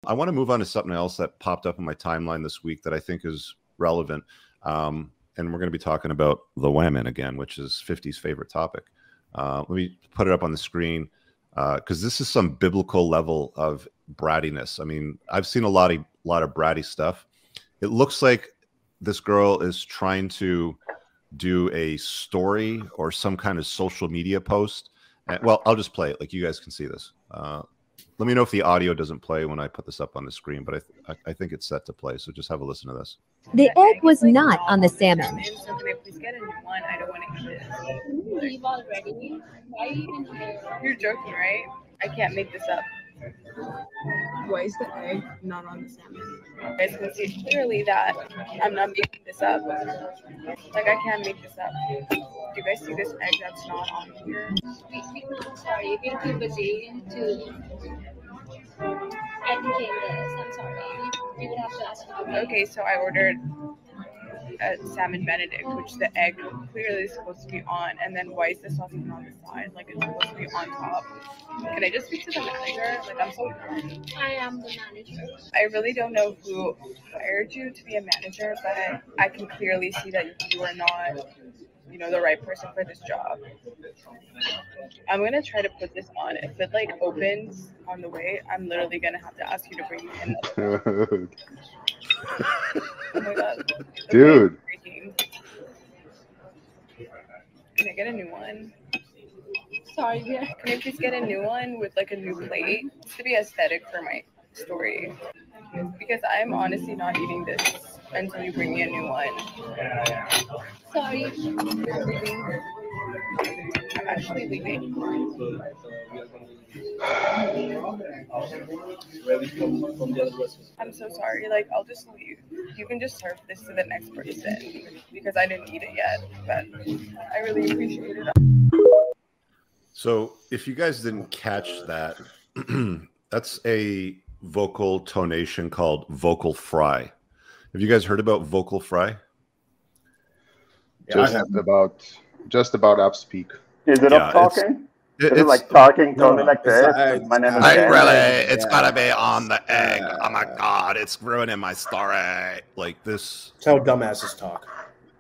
I want to move on to something else that popped up in my timeline this week that I think is relevant. And we're going to be talking about the women again, which is 50's favorite topic. Let me put it up on the screen because this is some biblical level of brattiness. I mean, I've seen a lot of bratty stuff. It looks like this girl is trying to do a story or some kind of social media post. Well, I'll just play it. Like, you guys can see this. Let me know if the audio doesn't play when I put this up on the screen, but I think it's set to play. So just have a listen to this. The egg was not on the salmon. So can I please get a new one? I don't want to eat it. Leave already? Why are you even here? You're joking, right? I can't make this up. Why is the egg not on the salmon? You guys can see clearly that I'm not making this up. Like, I can't make this up. Do you guys see this egg that's not on here? I'm sorry, you've been too busy to educate this. I'm sorry. You would have to ask me. Okay, so I ordered a salmon benedict, which the egg clearly is supposed to be on, and then why is the sauce even on the side? Like, it's supposed to be on top. Can I just speak to the manager? Like, I'm so sorry. I am the manager. I really don't know who hired you to be a manager, but I can clearly see that you are not, you know, the right person for this job. I'm gonna try to put this on. If it like opens on the way, I'm literally gonna have to ask you to bring me in. Oh my god, dude. Can I get a new one? Sorry, yeah. Can I please get a new one with like a new plate? It's to be aesthetic for my story. Because I'm honestly not eating this until you bring me a new one. Sorry. You're leaving. I'm actually leaving. I'm so sorry. Like, I'll just leave. You can just serve this to the next person because I didn't eat it yet. But I really appreciate it. So if you guys didn't catch that, that's a vocal tonation called vocal fry. Have you guys heard about vocal fry? Just about up speak. Is it up talking? Is it like talking totally like this? My name is Dan. Really, it's gotta be on the egg. Oh my god, it's ruining my story. Like this. That's how dumbasses talk.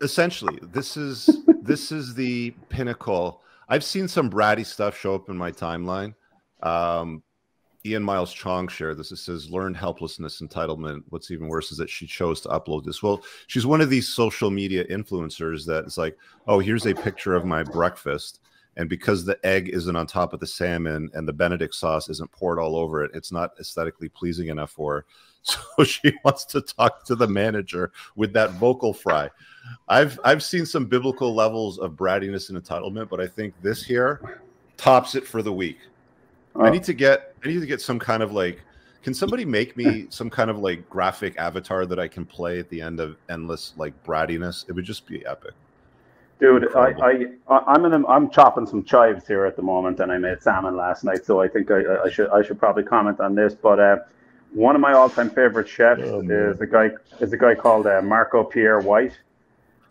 Essentially, this is the pinnacle. I've seen some bratty stuff show up in my timeline. Ian Miles Chong shared this. It says, learned helplessness, entitlement. What's even worse is that she chose to upload this. Well, she's one of these social media influencers that is like, oh, here's a picture of my breakfast. And because the egg isn't on top of the salmon and the Benedict sauce isn't poured all over it, it's not aesthetically pleasing enough for her. So she wants to talk to the manager with that vocal fry. I've seen some biblical levels of brattiness and entitlement, but I think this here tops it for the week. I need to get some kind of like, can somebody make me some kind of like graphic avatar that I can play at the end of endless like brattiness? It would just be epic. Dude, I'm chopping some chives here at the moment, and I made salmon last night, so I think I should probably comment on this. But one of my all-time favorite chefs is a guy called Marco Pierre White,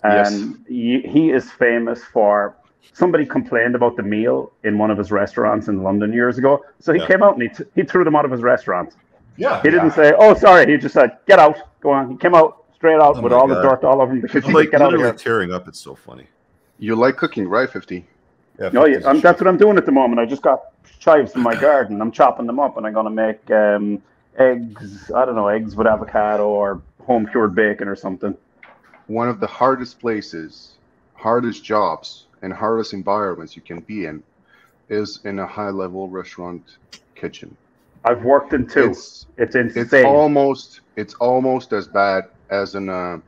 and he is famous for. Somebody complained about the meal in one of his restaurants in London years ago. So he came out and he threw them out of his restaurant. Yeah. He didn't say, oh, sorry. He just said, get out. Go on. He came out straight out with all the dirt all over him. I'm like literally tearing up. It's so funny. You like cooking, right, 50? Yeah, no, that's what I'm doing at the moment. I just got chives in my garden. I'm chopping them up, and I'm going to make eggs. I don't know, eggs with avocado or home-cured bacon or something. One of the hardest places, hardest jobs, and hardest environments you can be in is in a high-level restaurant kitchen. I've worked in two. It's insane. It's almost as bad as in a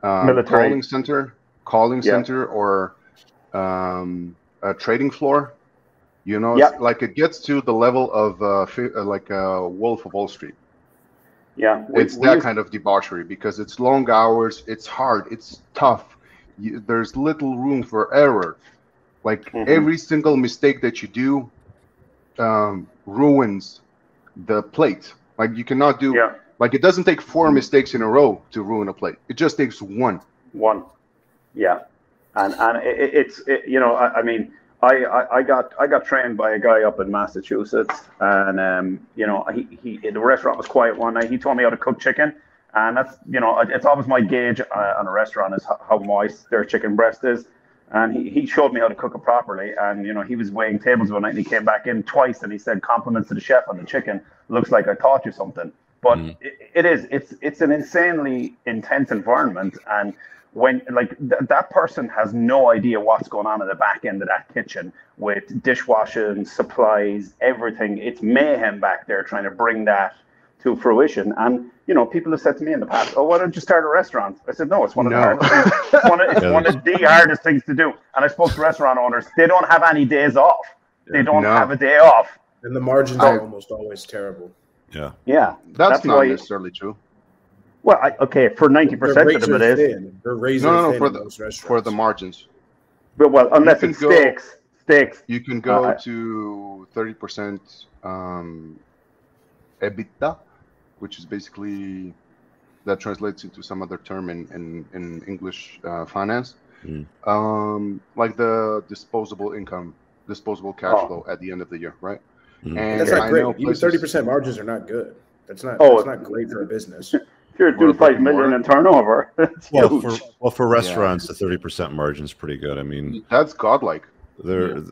calling center or a trading floor. You know, like it gets to the level of like a Wolf of Wall Street. Yeah, it's that kind of debauchery because it's long hours, it's hard, it's tough. There's little room for error. Like every single mistake that you do ruins the plate. Like you cannot do like it doesn't take 4 mistakes in a row to ruin a plate. It just takes one. Yeah, and it's you know, I mean, I got trained by a guy up in Massachusetts, and you know, he the restaurant was quiet one night. He told me how to cook chicken, and that's, you know, it's always my gauge on a restaurant is how moist their chicken breast is. And he showed me how to cook it properly. And, you know, he was weighing tables one night and he came back in twice and he said, compliments to the chef on the chicken. Looks like I taught you something. But it's an insanely intense environment. And when that person has no idea what's going on in the back end of that kitchen with dishwashing, supplies, everything. It's mayhem back there trying to bring that to fruition. And, you know, people have said to me in the past, "Oh, why don't you start a restaurant?" I said, "No, it's one of the hardest things. It's one of the hardest things to do." And I spoke to restaurant owners; they don't have any days off. They don't have a day off, and the margins are almost always terrible. Yeah, that's not necessarily true. Well, okay, for 90% of them it is. They're razor thin for the margins. But well, unless it's steaks. You can go to 30% EBITDA, which is basically, that translates into some other term in English finance, like the disposable income, disposable cash flow at the end of the year, right? And that's not great. Even 30% margins are not good. That's not great for a business. If you're doing $5 million in turnover, for restaurants, the 30% margin is pretty good. I mean, that's godlike. They're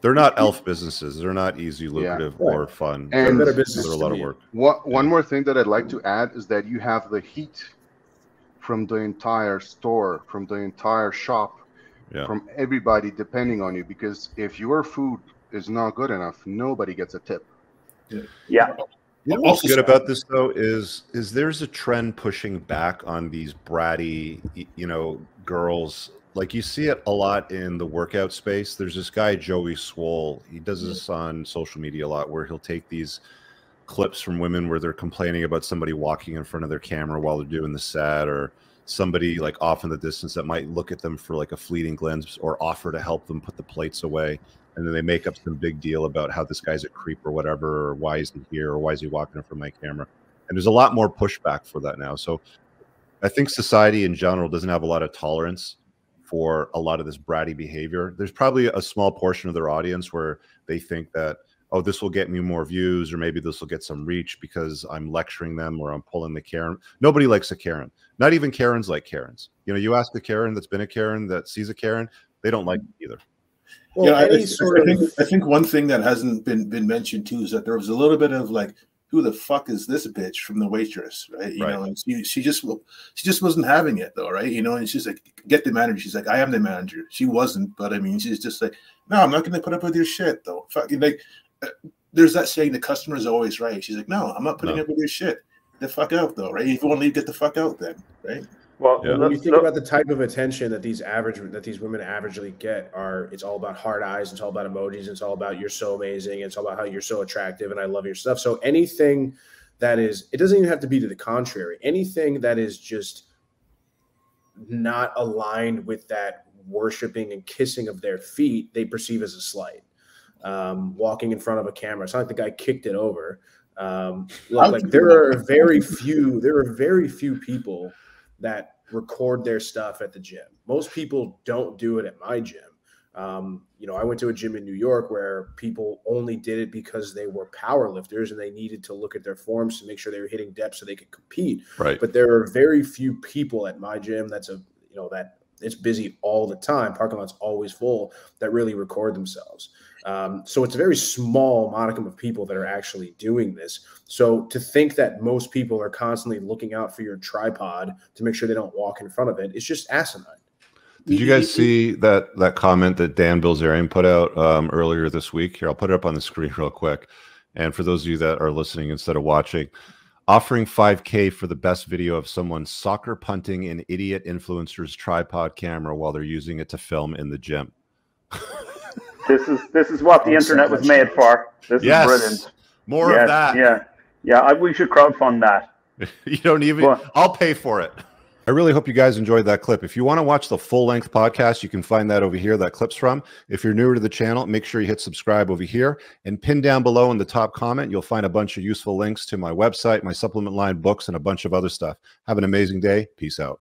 they're not elf businesses. They're not easy, lucrative, or fun. And they're a lot of work. One more thing that I'd like to add is that you have the heat from the entire store, from the entire shop, from everybody depending on you. Because if your food is not good enough, nobody gets a tip. Yeah. You know what's good about this though is there's a trend pushing back on these bratty, you know, girls. Like you see it a lot in the workout space. There's this guy, Joey Swole. He does this on social media a lot where he'll take these clips from women where they're complaining about somebody walking in front of their camera while they're doing the set, or somebody like off in the distance that might look at them for like a fleeting glance or offer to help them put the plates away. And then they make up some big deal about how this guy's a creep or whatever, or why is he here, or why is he walking in front of my camera? And there's a lot more pushback for that now. So I think society in general doesn't have a lot of tolerance for a lot of this bratty behavior. There's probably a small portion of their audience where they think that, oh, this will get me more views, or maybe this will get some reach because I'm lecturing them or I'm pulling the Karen. Nobody likes a Karen. Not even Karens like Karens. You know, you ask a Karen that's been a Karen that sees a Karen, they don't like it either. Well, I think one thing that hasn't been mentioned too is that there was a little bit of like, who the fuck is this bitch from the waitress, right? You know, and she just wasn't having it though, right? You know, and she's like, get the manager. She's like, I am the manager. She wasn't, but I mean, she's just like, no, I'm not going to put up with your shit though. Fucking like, there's that saying, the customer is always right. She's like, no, I'm not putting up with your shit. Get the fuck out though, right? If you want to leave, get the fuck out then, right? Well, when you think about the type of attention that these women averagely get, it's all about hard eyes, it's all about emojis, it's all about you're so amazing, it's all about how you're so attractive and I love your stuff. So anything that is, it doesn't even have to be to the contrary. Anything that is just not aligned with that worshiping and kissing of their feet, they perceive as a slight. Walking in front of a camera, it's not like the guy kicked it over. There are very few people that record their stuff at the gym. Most people don't do it at my gym. You know, I went to a gym in New York where people only did it because they were power lifters and they needed to look at their forms to make sure they were hitting depth so they could compete. Right. But there are very few people at my gym that it's busy all the time. Parking lot's always full that really record themselves. So it's a very small modicum of people that are actually doing this. So to think that most people are constantly looking out for your tripod to make sure they don't walk in front of it, it's just asinine. Did you guys see that comment that Dan Bilzerian put out earlier this week? Here, I'll put it up on the screen real quick. And for those of you that are listening instead of watching, offering $5K for the best video of someone soccer punting an idiot influencer's tripod camera while they're using it to film in the gym. This is what the internet was made for. This is brilliant. More of that. Yeah. We should crowdfund that. You don't even. I'll pay for it. I really hope you guys enjoyed that clip. If you want to watch the full-length podcast, you can find that over here. That clip's from. If you're newer to the channel, make sure you hit subscribe over here and pin down below in the top comment. You'll find a bunch of useful links to my website, my supplement line, books, and a bunch of other stuff. Have an amazing day. Peace out.